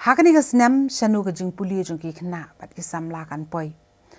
Hakani kesnam shanu kejing puli jung ki kena bat kisam lakan poi.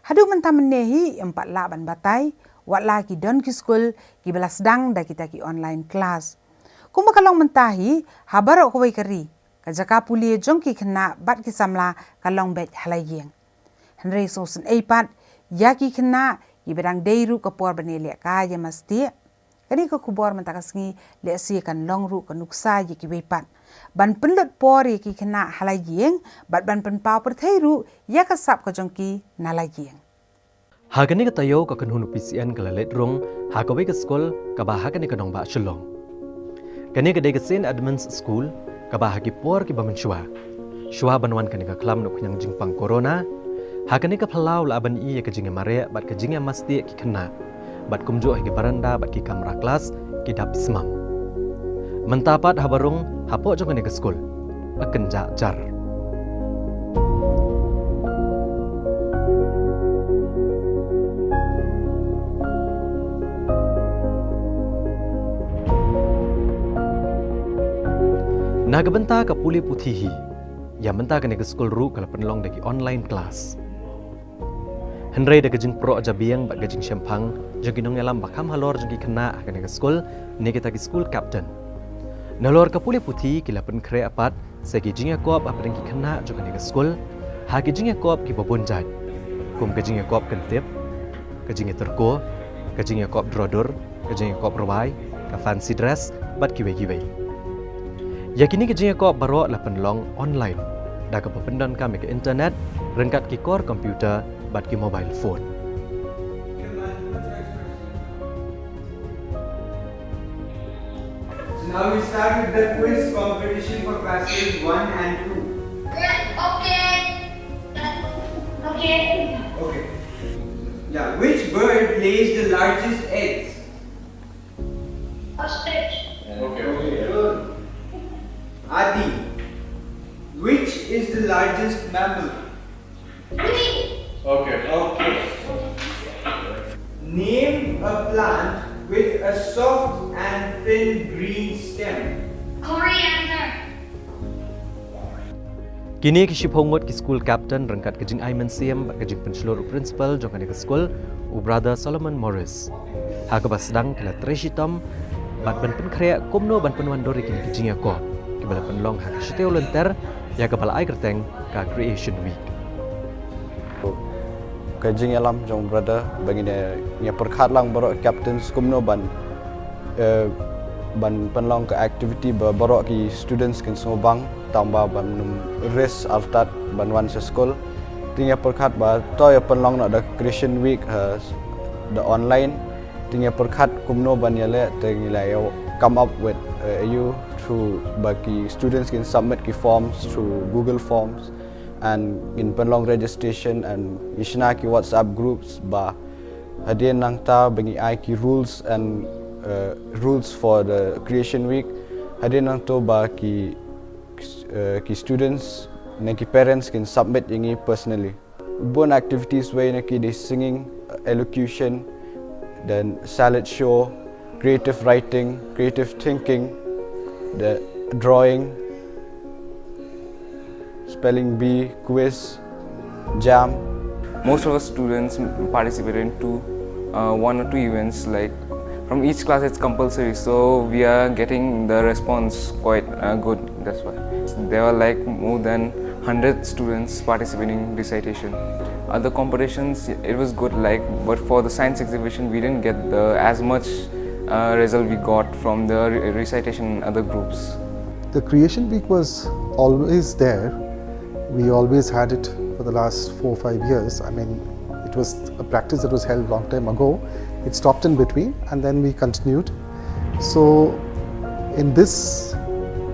Hadu mentamen nehi 4 laban batai, wat lagi don ki school ki belas dang da kita ki online class. Kumba kalong mentahi habarok koi keri. Kajaka puli jung ki kena bat kisam la kalong bet halayeng. Henry sosen eipat ya ki kena ki bedang deiru kapor benele kaya masti. Kani ko kubor mentakas ngi le si kan longru kan nuksa ki weipat. Ban penlut pori ki kena halayeng, bat ban penpau pertheiru ya kasap ko jongki nalayeng. Hagani ka tayo ka kanhunu PCN ka lalet rong hakawi ka school ka ba hagani ka nong ba shulong. Kani ka St. Edmunds School ka ba hagi por ki baman shua. Shua banwan kani ka klam no kunyang jingpang corona. Hagani ka phalau laban I ka jinga mare bat ka jinga masti ki kena. Bat kumjo hagi baranda bat ki kamera kelas ki dap smam. Mentapat habarung hapo jong kani ke school akan jar. Nagabenta ka puli puthihi ya menta kani ke school ru kala penlong dagi online class. Henry da gajing pro aja biang bat gajing syempang jong kinong yalam bakam halor jong ki kena kani ke school ni kita ki school captain. Nalor ka puli puthi kila pen kre apat segi jinga kop apring ki khana jo kani ka school ha ki jinga kop ki babon jat kum ka jinga kop kan tip ka jinga terko ka jinga kop drodor ka jinga kop rawai ka fancy dress bat ki wei yakini ka jinga kop baro la pen long online da ka papendan ka me ka internet rengkat ki core computer bat ki mobile phone. Now we start with the quiz competition for classes 1 and 2. Okay. Yeah, which bird lays the largest eggs? Ostrich. Okay. Adi, which is the largest mammal? Bee. Okay. Name a plant with a soft and thin green stem. Coriander. Kini ki shiphongot ki school captain rengkat kejing Aiman Siam bat kejing penselur principal jong kani ke school u brother Solomon Morris. Haga basdang kala Tracy Tom bat ban pen krea kumno ban penwan dori kini kejing ko. Ki bala penlong hak shiteu lenter ya ka bala ai kerteng ka creation week. Kajing alam jong brother bagi nya perkhat lang baro captain skumno ban penlong ke activity baro ki students kan sobang tambah ban race altat ban wan se school tinggal perkhat ba toy penlong nak da creation week the online tinggal perkhat kumno ban yale tingilai come up with you through bagi students can submit ki forms through Google Forms and in penlong registration and ishna ki WhatsApp groups ba hadien nang ta bagi ai ki rules and rules for the creation week hadien nang to ba ki students nang ki parents can submit ingi personally bon activities way nang ki di singing, elocution, then salad show, creative writing, creative thinking, the drawing, spelling bee, quiz, jam. Most of us students participated in 1 or 2 events. Like from each class, it's compulsory, so we are getting the response quite good. That's why there were like more than 100 students participating in recitation. Other competitions, it was good, but for the science exhibition, we didn't get as much result we got from the recitation in other groups. The creation week was always there. We always had it for the last 4 or 5 years. I mean, it was a practice that was held long time ago. It stopped in between and then we continued. So in this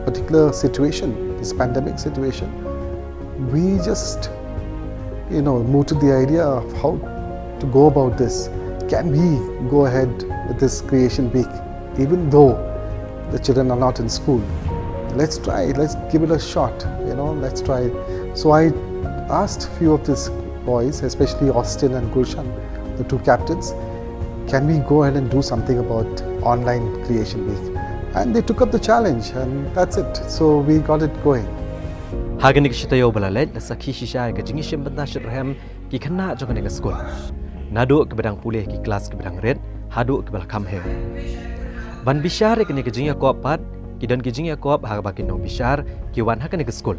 particular situation, this pandemic situation, we just moved to the idea of how to go about this. Can we go ahead with this creation week even though the children are not in school? Let's try it, let's give it a shot, let's try it. So I asked few of these boys, especially Austin and Gulshan, the 2 captains, can we go ahead and do something about online creation week? And they took up the challenge and that's it. So we got it going. Hagan ikshitayo balalet la sakhi shisha ka jingi shim banda shirham ki khana jong ne school. Nado ke bedang pulih ki kelas ke bedang red, hado ke belakam he. Ban bishar ke ne ke jingi ko pat, ki dan ke jingi ko ha ba ki no bishar ki wan ha ke ne school.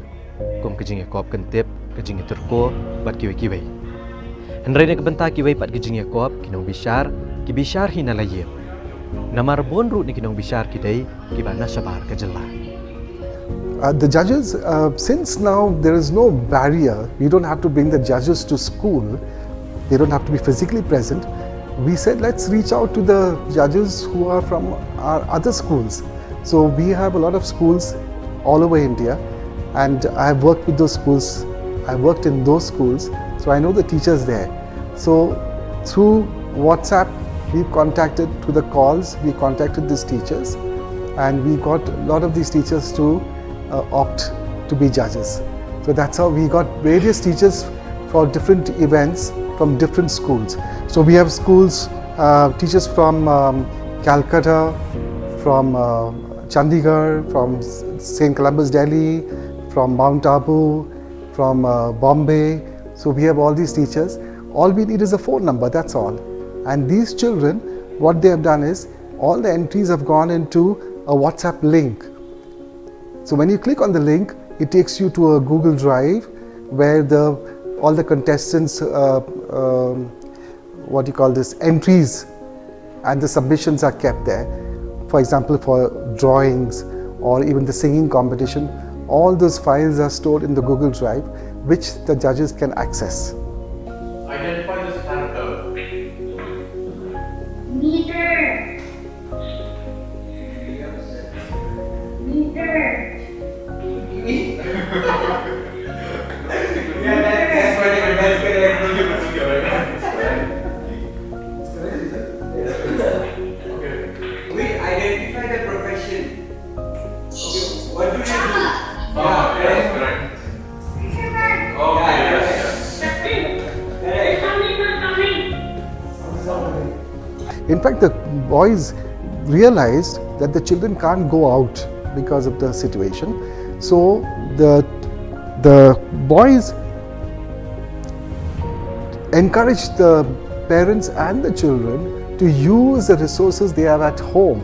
Kum ke jingi ko kentep, ke jingi turko bat ki we. Henry ne ke benta ki we pat ke jingi ko ki no bishar, ki bishar hina la ye. Namar bon ru ni ki no bishar ki dei ki ba na shabar ke jalla. The judges, since now there is no barrier, we don't have to bring the judges to school, they don't have to be physically present. We said let's reach out to the judges who are from our other schools. So we have a lot of schools all over India, and I have worked with those schools. I worked in those schools, so I know the teachers there. So through WhatsApp, we contacted, through the calls, we contacted these teachers, and we got a lot of these teachers to opt to be judges. So that's how we got various teachers for different events from different schools. So we have schools, teachers from Calcutta, from Chandigarh, from St. Columbus, Delhi, from Mount Abu, from Bombay. So we have all these teachers. All we need is a phone number, that's all. And these children, what they have done is, all the entries have gone into a WhatsApp link. So when you click on the link, it takes you to a Google Drive where all the contestants, entries and the submissions are kept there. For example, for drawings or even the singing competition, all those files are stored in the Google Drive, which the judges can access. Identify this character. Meter. Meter. Yeah, that's correct. Okay. We identify the profession. Okay, what do you do? Yeah, that's correct. Fisherman. Okay, yes. In fact, the boys realized that the children can't go out because of the situation. So the boys encouraged the parents and the children to use the resources they have at home.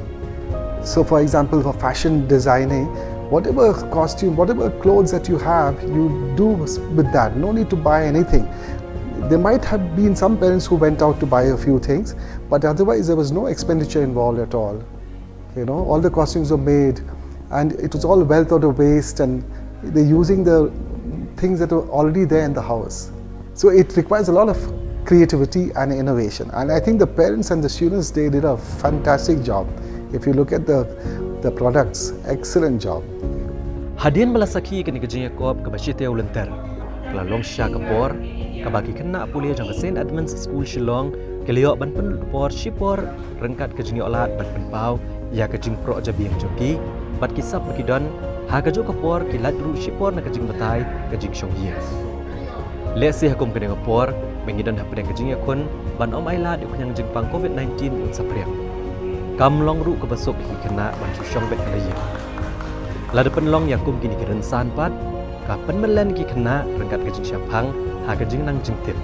So for example, for fashion designing, whatever costume, whatever clothes that you have, you do with that. No need to buy anything. There might have been some parents who went out to buy a few things, but otherwise there was no expenditure involved at all. You know, all the costumes were made, and it was all well thought of waste, and they're using the things that were already there in the house. So it requires a lot of creativity and innovation, and I think the parents and the students, they did a fantastic job. If you look at the products, excellent job. Hadian malasaki kini kejengnya koop kabashite ulentar. Kala longsha kapor, kabaki kena pulia jang St. Edmunds School Shillong, keliok ban pen por shipor rengkat kejengnya olat ban pen pau, ya kejeng pro jabi yang joki, bat kisap makidon, ha kejo kapor kilat ru shipor na kejeng batai kejeng shong ye. Lesi hakum kene kapor, mengidon ha pedang kejengnya kun, ban om aila di kunyang jengpang COVID-19 un sapriang. Kam long ru kabasok hi kena ban shong bet kaya. Lada penlong yakum kini kerensan pat, kapan melen ki kena rengkat kejeng syapang, ha kejeng nang jengtip.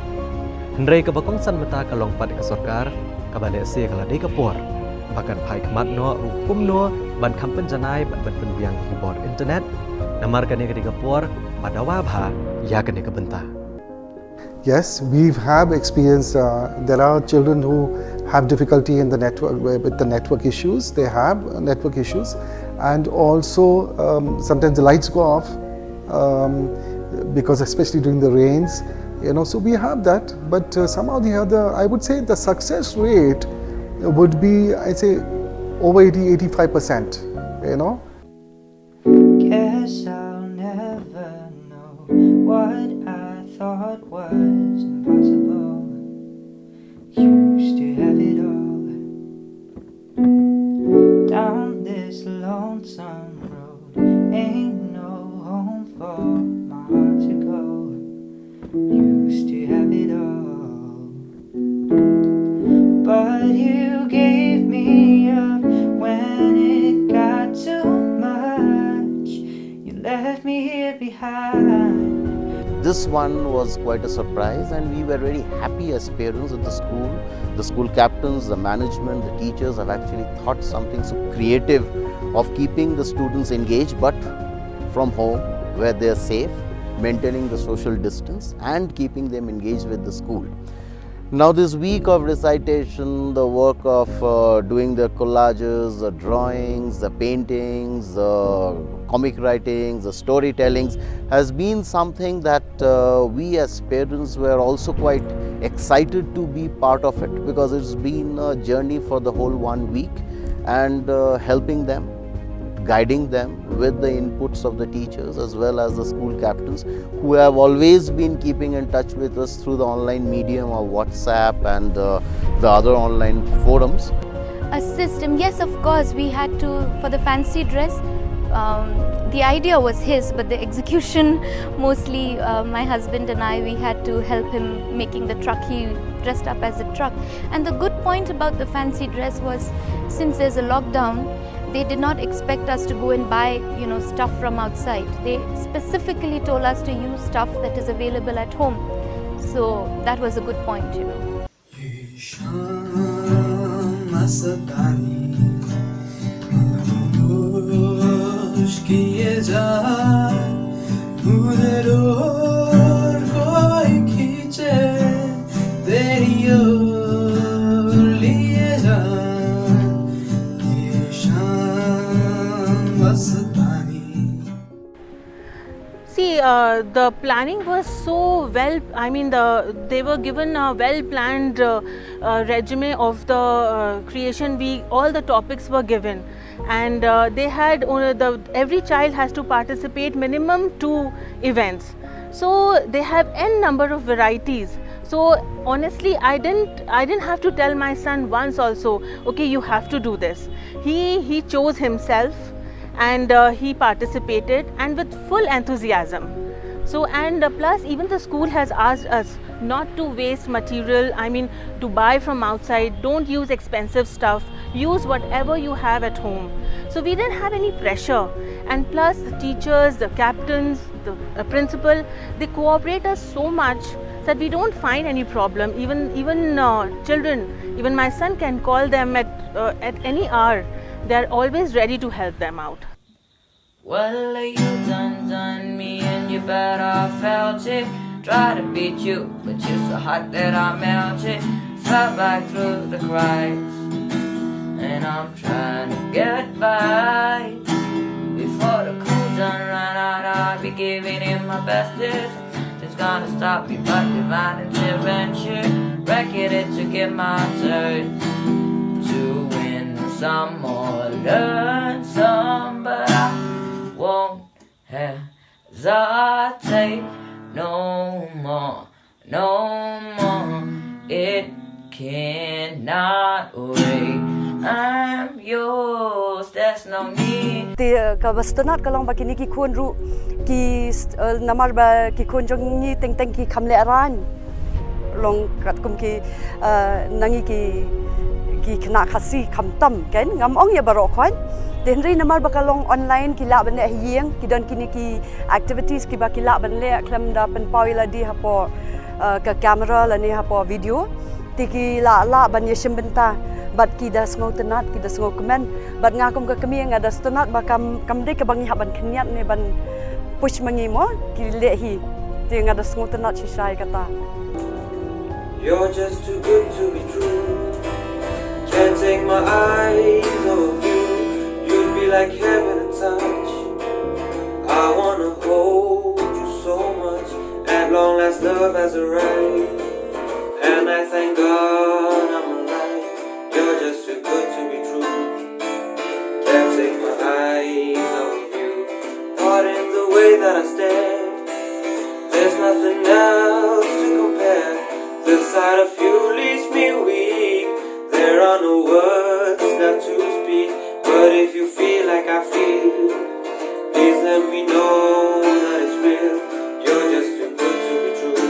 Hendrai kabakong san mata kalong pat ke sorkar, kabale se kalade kapor. Bahkan pai kemat no rukum no ban kampen janai ban penbiang keyboard internet, namar kane ke kapor pada wabha ya kane ke benta. Yes, we have experienced, there are children who have difficulty in the network, with the network issues, they have network issues, and also sometimes the lights go off, because especially during the rains, you know, so we have that, but somehow the other, I would say the success rate would be, I'd say, over 80-85%, you know. Guess I'll never know what I thought was impossible. Used to have it all. Down this lonesome road, ain't no home for my heart to go. Used to have it all, but you gave me up when it got too much. You left me here behind. This one was quite a surprise, and we were very happy as parents at the school. The school captains, the management, the teachers have actually thought something so creative of keeping the students engaged, but from home where they are safe, maintaining the social distance and keeping them engaged with the school. Now this week of recitation, the work of doing the collages, the drawings, the paintings, the comic writings, the storytellings has been something that we as parents were also quite excited to be part of it, because it's been a journey for the whole 1 week, and helping them, guiding them with the inputs of the teachers as well as the school captains, who have always been keeping in touch with us through the online medium of WhatsApp and the other online forums. A system, yes, of course, we had to, for the fancy dress, the idea was his, but the execution, mostly my husband and I, we had to help him making the truck. He dressed up as a truck. And the good point about the fancy dress was, since there's a lockdown, they did not expect us to go and buy, stuff from outside. They specifically told us to use stuff that is available at home. So that was a good point, See, the planning was so well, they were given a well-planned resume of the creation week. All the topics were given, and they had, every child has to participate minimum 2 events. So they have n number of varieties. So honestly, I didn't have to tell my son once also, okay, you have to do this. He chose himself, and he participated, and with full enthusiasm. So, and plus even the school has asked us not to waste material, to buy from outside. Don't use expensive stuff, use whatever you have at home. So we didn't have any pressure, and plus the teachers, the captains, the principal, they cooperate us so much that we don't find any problem. Even children, even my son can call them at any hour. They're always ready to help them out. Well, you done me, and you bet I felt it. Try to beat you, but you're so hot that I melted. Fell back through the cracks, and I'm trying to get by. Before the cool done ran out, I'll be giving it my bestest. Just gonna stop me, but divine intervention. Record it to get my turn to win some more, learn some, but I won't hesitate no more. It cannot wait. I'm yours, there's no need. Thì ka bastonat ka long ba kini ki khun ru ki namar ba ki khun jong ni teng teng ki khamle aran long kat kum ki nangi ki khna khasi kham tam ken ngam ong ya baro khon den ri namar ba ka long online ki la ban le hieng ki don kini ki activities ki ba ki la ban le klam da pen poila di ha po ka camera la ni ha po video ti ki la ban ye shim benta bat ki das ngau tenat ki das ngau komen bat nga kum ka kami nga das tenat ba kam de ka bangi haban khniat ne ban push mangi mo ki le hi ti nga das ngau tenat chi shai kata. You're just too good to be true. Can't take my eyes off you. You'd be like heaven to touch. I wanna hold you so much. At long last love has arrived, and I thank God I'm alive. You're just too good to be true. Can't take my eyes off you. Pardon the way that I stare. There's nothing else to compare. The sight of you leaves me weak. There are no words left to speak. But if you feel like I feel, please let me know that it's real. You're just too good to be true.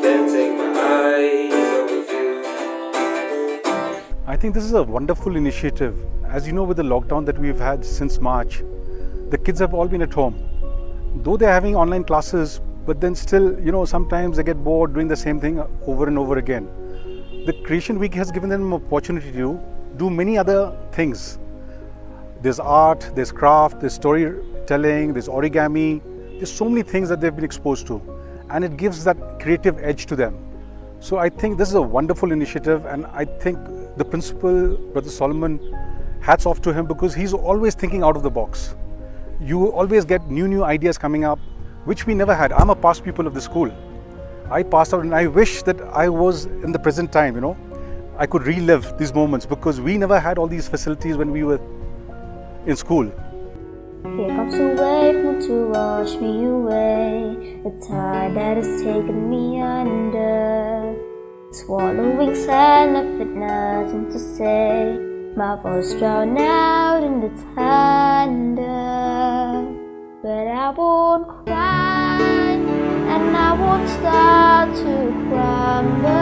Can't take my eyes off you. I think this is a wonderful initiative. As you know, with the lockdown that we've had since March, the kids have all been at home. though they're having online classes, but then still, sometimes they get bored doing the same thing over and over again. The Creation Week has given them an opportunity to do many other things. There's art, there's craft, there's storytelling, there's origami. There's so many things that they've been exposed to, and it gives that creative edge to them. So I think this is a wonderful initiative, and I think the principal, Brother Solomon, hats off to him, because he's always thinking out of the box. You always get new ideas coming up, which we never had. I'm a past pupil of the school. I passed out, and I wish that I was in the present time, I could relive these moments, because we never had all these facilities when we were in school. Here comes a wave, not to wash me away, the tide that has taken me under. Swallowing sand, left with nothing to say, my voice drowned out in the thunder. But I won't cry, and I won't start to crumble.